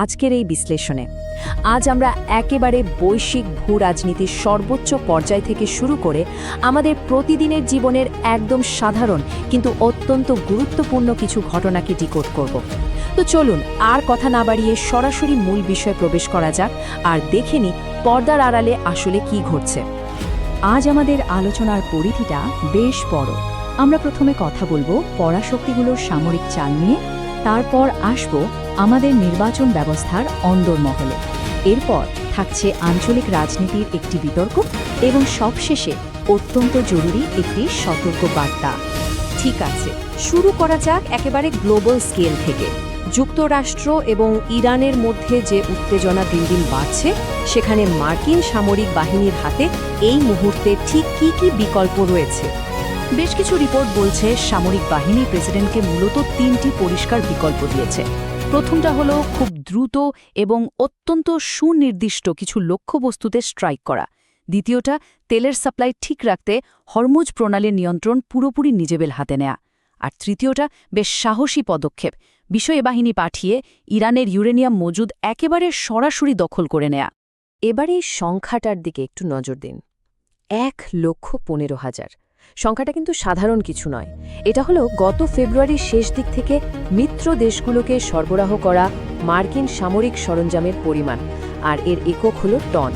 আজকের এই বিশ্লেষণে। আজ আমরা একেবারে বৈশ্বিক ভূ রাজনীতির সর্বোচ্চ পর্যায় থেকে শুরু করে আমাদের প্রতিদিনের জীবনের একদম সাধারণ কিন্তু অত্যন্ত গুরুত্বপূর্ণ কিছু ঘটনাকে ডিকোড করব। তো চলুন আর কথা না বাড়িয়ে সরাসরি মূল বিষয়ে প্রবেশ করা যাক আর দেখে নিই পর্দার আড়ালে আসলে কি ঘটছে। আজ আমাদের আলোচনার পরিধিটা বেশ বড়। আমরা প্রথমে কথা বলবো পরাশক্তিগুলোর সামরিক চাল নিয়ে, তারপর আসব আমাদের নির্বাচন ব্যবস্থার অন্দরমহলে, এরপর থাকছে আঞ্চলিক রাজনীতির একটি বিতর্ক এবং সবশেষে অত্যন্ত জরুরি একটি সতর্ক বার্তা। ঠিক আছে, শুরু করা যাক একেবারে গ্লোবাল স্কেল থেকে। যুক্তরাষ্ট্র এবং ইরানের মধ্যে যে উত্তেজনা দিন দিন বাড়ছে, সেখানে মার্কিন সামরিক বাহিনীর হাতে এই মুহূর্তে ঠিক কী বিকল্প রয়েছে। বেশ কিছু রিপোর্ট বলছে সামরিক বাহিনী প্রেসিডেন্টকে মূলত 3টি পরিষ্কার বিকল্প দিয়েছে। প্রথমটা হলো খুব দ্রুত এবং অত্যন্ত সুনির্দিষ্ট কিছু লক্ষ্যবস্তুতে স্ট্রাইক করা। দ্বিতীয়টা তেলের সাপ্লাই ঠিক রাখতে হরমুজ প্রণালীর নিয়ন্ত্রণ পুরোপুরি নিজেদের হাতে নেয়া। আর তৃতীয়টা বেশ সাহসী পদক্ষেপ, বিষয় বাহিনী পাঠিয়ে ইরানের ইউরেনিয়াম মজুদ একেবারে সরাসরি দখল করে নেয়া। এবার এই সংখ্যাটার দিকে একটু নজর দিন। 1,15,000। সংখ্যাটা কিন্তু সাধারণ কিছু নয়। এটা হলো গত ফেব্রুয়ারির শেষ দিক থেকে মিত্র দেশগুলোকে সরবরাহ করা মার্কিন সামরিক সরঞ্জামের পরিমাণ, আর এর একক হলো টন।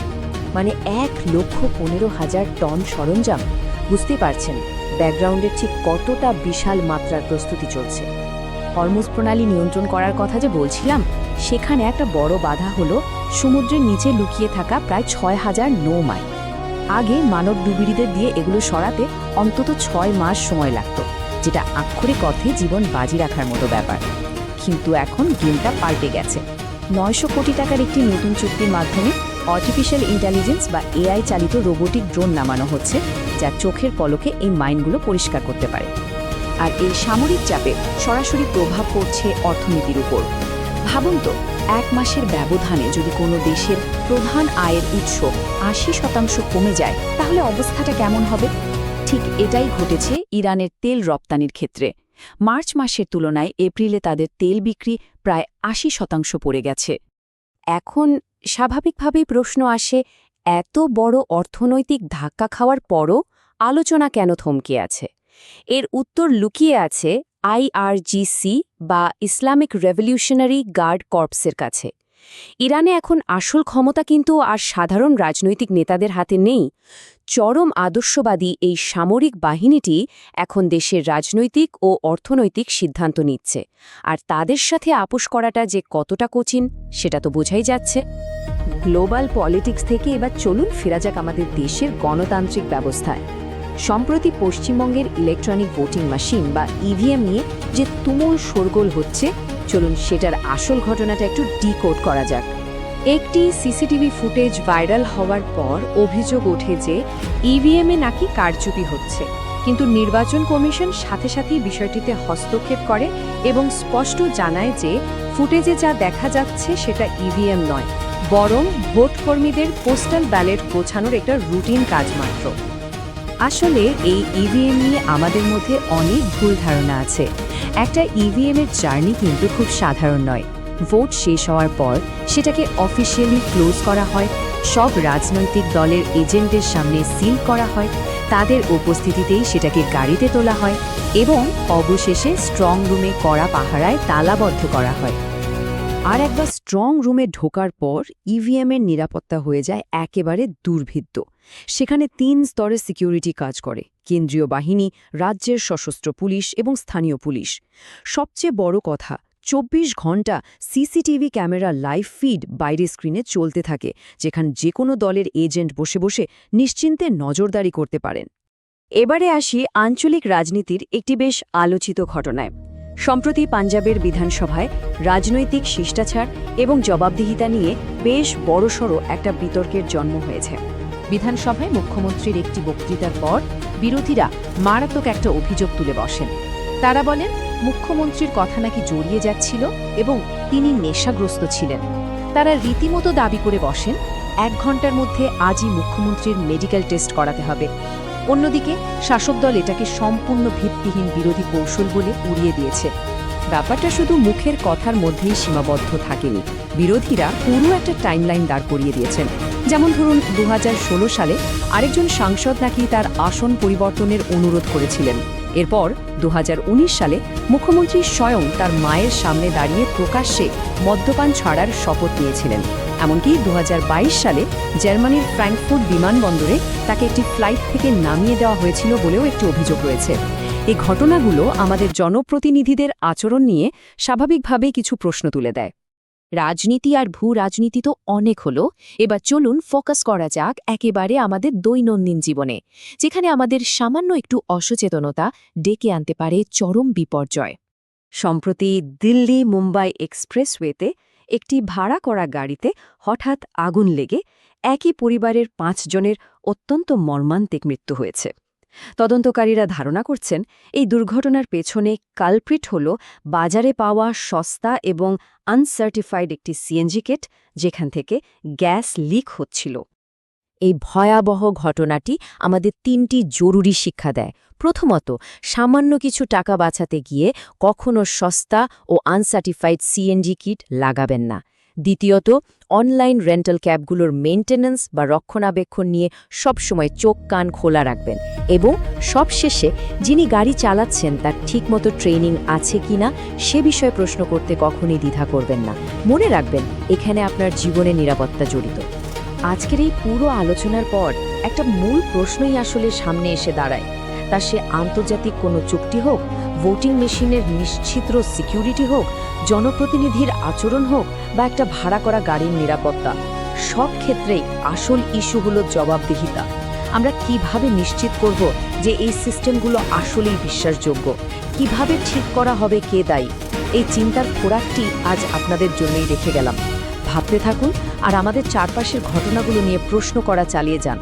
মানে 1,15,000 টন সরঞ্জাম। বুঝতে পারছেন ব্যাকগ্রাউন্ডের ঠিক কতটা বিশাল মাত্রার প্রস্তুতি চলছে। হরমুজ প্রণালী নিয়ন্ত্রণ করার কথা যে বলছিলাম, সেখানে একটা বড় বাধা হলো সমুদ্রের নিচে লুকিয়ে থাকা প্রায় 6,000 নৌমাইল। আগে মানব ডুবুরিদের দিয়ে এগুলো সরাতে অন্তত 6 মাস সময় লাগত, যেটা আক্ষরিক অর্থে জীবন বাজি রাখার মতো ব্যাপার। কিন্তু এখন গেমটা পাল্টে গেছে। 900 কোটি টাকার একটি নতুন চুক্তির মাধ্যমে আর্টিফিশিয়াল ইন্টেলিজেন্স বা এআই চালিত রোবোটিক ড্রোন নামানো হচ্ছে, যা চোখের পলকে এই মাইনগুলো পরিষ্কার করতে পারে। আর এই সামরিক চাপে সরাসরি প্রভাব পড়ছে অর্থনীতির উপর। ভাবুন তো, 1 মাসের ব্যবধানে যদি কোনো দেশের প্রধান আয়ের উৎস 80% কমে যায়, তাহলে অবস্থাটা কেমন হবে? ঠিক এটাই ঘটেছে ইরানের তেল রপ্তানির ক্ষেত্রে। মার্চ মাসের তুলনায় এপ্রিলে তাদের তেল বিক্রি প্রায় 80% পড়ে গেছে। এখন স্বাভাবিকভাবেই প্রশ্ন আসে, এত বড় অর্থনৈতিক ধাক্কা খাওয়ার পরও আলোচনা কেন থমকে আছে? এর উত্তর লুকিয়ে আছে আইআরজিসি বা ইসলামিক রেভলিউশনারি গার্ড কর্পসের কাছে। ইরানে এখন আসল ক্ষমতা কিন্তু আর সাধারণ রাজনৈতিক নেতাদের হাতে নেই। চরম আদর্শবাদী এই সামরিক বাহিনীটি এখন দেশের রাজনৈতিক ও অর্থনৈতিক সিদ্ধান্ত নিচ্ছে, আর তাদের সাথে আপোষ করাটা যে কতটা কঠিন সেটা তো বোঝাই যাচ্ছে। গ্লোবাল পলিটিক্স থেকে এবার চলুন ফেরা যাক আমাদের দেশের গণতান্ত্রিক ব্যবস্থায়। সম্প্রতি পশ্চিমবঙ্গের ইলেকট্রনিক ভোটিং মেশিন বা ইভিএম নিয়ে যে তুমুল শোরগোল হচ্ছে, চলুন সেটার আসল ঘটনাটা একটু ডিকোড করা যাক। একটি সিসিটিভি ফুটেজ ভাইরাল হওয়ার পর অভিযোগ ওঠে যে ইভিএমে নাকি কারচুপি হচ্ছে, কিন্তু নির্বাচন কমিশন সাথে সাথেই বিষয়টিতে হস্তক্ষেপ করে এবং স্পষ্ট জানায় যে ফুটেজে যা দেখা যাচ্ছে সেটা ইভিএম নয়, বরং ভোটকর্মীদের পোস্টাল ব্যালট গোছানোর একটা রুটিন কাজ মাত্র। আসলে এই ইভিএম নিয়ে আমাদের মধ্যে অনেক ভুল ধারণা আছে। একটা ইভিএমের জার্নি কিন্তু খুব সাধারণ নয়। ভোট শেষ হওয়ার পর সেটাকে অফিসিয়ালি ক্লোজ করা হয়, সব রাজনৈতিক দলের এজেন্টদের সামনে সিল করা হয়, তাদের উপস্থিতিতেই সেটাকে গাড়িতে তোলা হয় এবং অবশেষে স্ট্রং রুমে কড়া পাহারায় তালাবদ্ধ করা হয়। আর একবার স্ট্রং রুমে ঢোকার পর ইভিএমের নিরাপত্তা হয়ে যায় একেবারে দুর্ভেদ্য। সেখানে 3 স্তরে সিকিউরিটি কাজ করে: কেন্দ্রীয় বাহিনী, রাজ্যের সশস্ত্র পুলিশ এবং স্থানীয় পুলিশ। সবচেয়ে বড় কথা, 24 ঘণ্টা সিসিটিভি ক্যামেরা লাইভ ফিড বাইরে স্ক্রিনে চলতে থাকে, যেখানে যে কোনো দলের এজেন্ট বসে বসে নিশ্চিন্তে নজরদারি করতে পারেন। এবারে আসি আঞ্চলিক রাজনীতির একটি বেশ আলোচিত ঘটনায়। সম্প্রতি পাঞ্জাবের বিধানসভায় রাজনৈতিক শিষ্টাচার এবং জবাবদিহিতা নিয়ে বেশ বড়সড় একটা বিতর্কের জন্ম হয়েছে। বিধানসভায় মুখ্যমন্ত্রীর একটি বক্তৃতার পর বিরোধীরা মারাত্মক একটা অভিযোগ তুলে বসেন। তারা বলেন মুখ্যমন্ত্রীর কথা নাকি জড়িয়ে যাচ্ছিল এবং তিনি নেশাগ্রস্ত ছিলেন। তারা রীতিমতো দাবি করে বসেন 1 ঘণ্টার মধ্যে আজই মুখ্যমন্ত্রীর মেডিকেল টেস্ট করাতে হবে। অন্যদিকে শাসক দল এটাকে সম্পূর্ণ ভিত্তিহীন বিরোধী কৌশল বলে উড়িয়ে দিয়েছে। ব্যাপারটা শুধু মুখের কথার মধ্যেই সীমাবদ্ধ থাকেনি। বিরোধীরা পুরো একটা টাইমলাইন দাঁড় করিয়ে দিয়েছেন। যেমন ধরুন 2016 সালে আরেকজন সাংসদ নাকি তার আসন পরিবর্তনের অনুরোধ করেছিলেন। এরপর 2019 সালে মুখ্যমন্ত্রী স্বয়ং তার মায়ের সামনে দাঁড়িয়ে প্রকাশ্যে মদ্যপান ছাড়ার শপথ নিয়েছিলেন। এমনকি 2022 সালে জার্মানির ফ্র্যাঙ্কফুর্ট বিমানবন্দরে তাকে একটি ফ্লাইট থেকে নামিয়ে দেওয়া হয়েছিল বলেও একটি অভিযোগ রয়েছে। এই ঘটনাগুলো আমাদের জনপ্রতিনিধিদের আচরণ নিয়ে স্বাভাবিকভাবেই কিছু প্রশ্ন তুলে দেয়। রাজনীতি আর ভূ রাজনীতি তো অনেক হলো, এবার চলুন ফোকাস করা যাক একেবারে আমাদের দৈনন্দিন জীবনে, যেখানে আমাদের সামান্য একটু অসচেতনতা ডেকে আনতে পারে চরম বিপর্যয়। সম্প্রতি দিল্লি মুম্বাই এক্সপ্রেসওয়েতে একটি ভাড়া করা গাড়িতে হঠাৎ আগুন লেগে একই পরিবারের 5 জনের অত্যন্ত মর্মান্তিক মৃত্যু হয়েছে। তদন্তকারীরা ধারণা করছেন এই দুর্ঘটনার পেছনে কালপ্রিট হল বাজারে পাওয়া সস্তা এবং আনসার্টিফাইড একটি সিএনজি কিট, যেখান থেকে গ্যাস লিক হচ্ছিল। এই ভয়াবহ ঘটনাটি আমাদের 3টি জরুরি শিক্ষা দেয়। প্রথমত, সামান্য কিছু টাকা বাঁচাতে গিয়ে কখনো সস্তা ও আনসার্টিফাইড সিএনজি কিট লাগাবেন না। দ্বিতীয়ত, অনলাইন রেন্টাল ক্যাবগুলোর মেইনটেন্যান্স বা রক্ষণাবেক্ষণ নিয়ে সবসময় চোখ কান খোলা রাখবেন। এবং সবশেষে, যিনি গাড়ি চালাচ্ছেন তার ঠিকমতো ট্রেনিং আছে কিনা সে বিষয়ে প্রশ্ন করতে কখনই দ্বিধা করবেন না। মনে রাখবেন, এখানে আপনার জীবনের নিরাপত্তা জড়িত। আজকের এই পুরো আলোচনার পর একটা মূল প্রশ্নই আসলে সামনে এসে দাঁড়ায়। তা সে আন্তর্জাতিক কোনো চুক্তি হোক, ভোটিং মেশিনের নিশ্চিদ্র সিকিউরিটি হোক, জনপ্রতিনিধির আচরণ হোক বা একটা ভাড়া করা গাড়ির নিরাপত্তা, সব ক্ষেত্রেই আসল ইস্যু হলো জবাবদিহিতা। আমরা কিভাবে নিশ্চিত করব যে এই সিস্টেমগুলো আসলেই বিশ্বাসযোগ্য? কিভাবে ঠিক করা হবে কে দায়ী? এই চিন্তার খোরাকটি আজ আপনাদের জন্যই রেখে গেলাম। ভাবতে থাকুন আর আমাদের চারপাশের ঘটনাগুলো নিয়ে প্রশ্ন করা চালিয়ে যান।